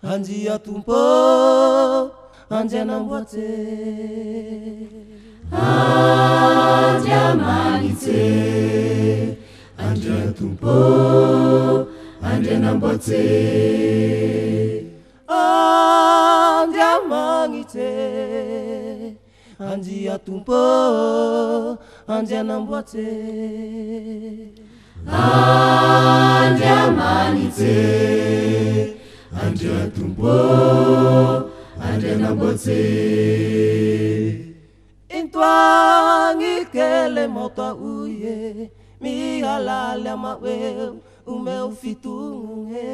Andia tumpo, andia namboate. Andia manite, andia tumpo, andia namboate. Andia manite, andia tumpo, andia namboate. Andia manite, andia tumpo, andia namboate. Intwangi kele mota uye, mi halala mawe, ume ufitunge.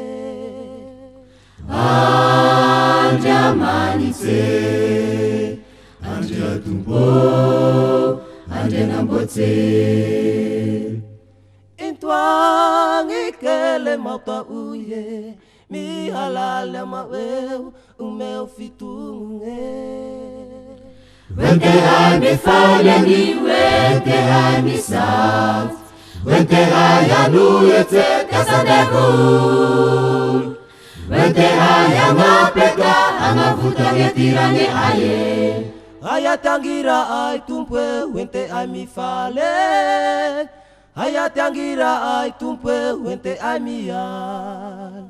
Andia manite, andia tumpo, andia namboate. Intwangi kele mota uye, mi halala mawe, ume ufitunge. Wente hai me faleni, wente hai me south, wente hai anuyete kasadevul, wente hai angapeka angavuta ngetirane aye. Ayatangira ai tumpwe, wente ai mi fale. Ayatangira ai tumpwe, wente ai mi ali.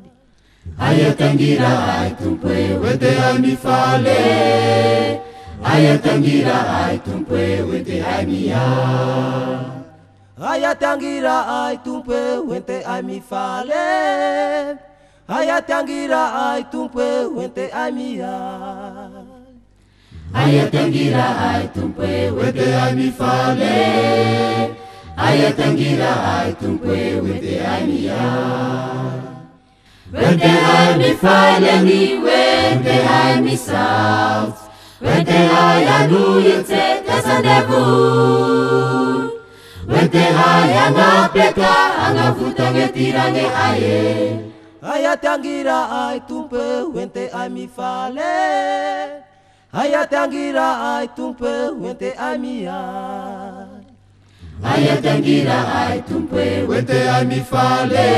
Ayatangira ai tumpwe, wente ai mi fale. Ayatangira ai tumpwe, wente ai mi ali. Ayatangira ai tumpwe, wente ai mi fale. Ayatangira ai tumpwe, wente ai mi ali. Ayatangira ai tumpwe, wente ai mi fale. Ayatangira ai tumpwe, wente ai mi ali. Wente ai mi fale ni, wente ai mi south, wente ai anuyete kasadevul, wente ai angapeka angavuta ngetirane aye. Ayatangira ai tumpwe, wente ai mi fale. Ayatangira ai tumpwe, wente ai mi ali. Ayatangira ai tumpwe, wente ai mi fale.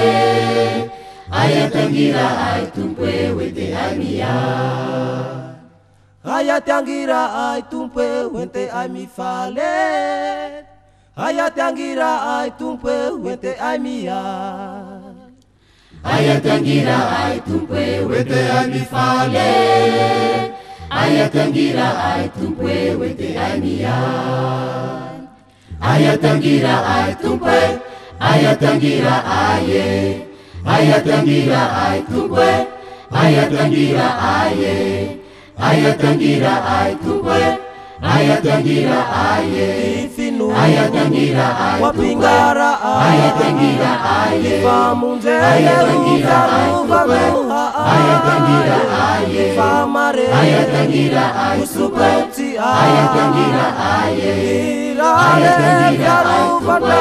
Ayatangira ai tumpwe, wente ai mi ali. Ayatangira ai tumpwe, wente ai mi fale. Ayatangira ai tumpwe, wente ai mi ali. Ayatangira ai tumpwe, wente ai mi fale. Ayatangira ai tumpwe, wente ai mi ali. Ayatangira ai tumpwe, ayatangira aye. Ayatangira ai tumpwe, ayatangira aye. Ayatangira ai tumpwe, ayatangira aye. Ifinu Ayatangira ai wapingara ayatangira aye. Famunze Ayatangira ai tumpwe, ayatangira aye. Famare Ayatangira ai tumpwe, ayatangira aye. Ayatangira ai tumpwe,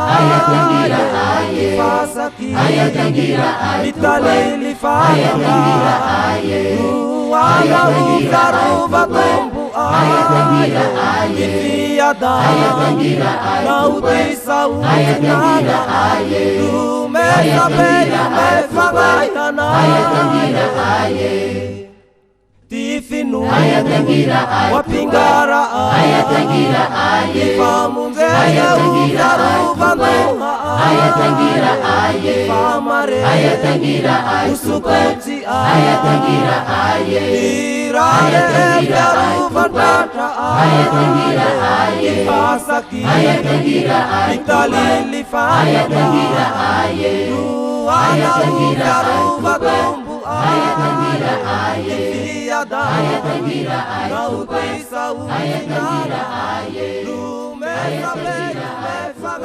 ayatangira aye. Fasaki Ayatangira ai tumpwe, Italili ayatangira aye. Ayatangira batumbu ayatangira aye. Ayatangira ai tumpwe, ayatangira aye. Ayatangira ai tumpwe, ayatangira aye. Tifinu Ayatangira ai wapingara ayatangira aye. Famunze Ayatangira ai tumpwe, ayatangira aye. Famare Ayatangira ai tumpwe, ayatangira aye. Ayatangira ai tumpwe, ayatangira aye. Fasaki Ayatangira ai tumpwe, Italili ayatangira aye. Ayatangira ai tumpwe, ayatangira aye. Ayatangira ai tumpwe, ayatangira aye. Ayatangira ai tumpwe,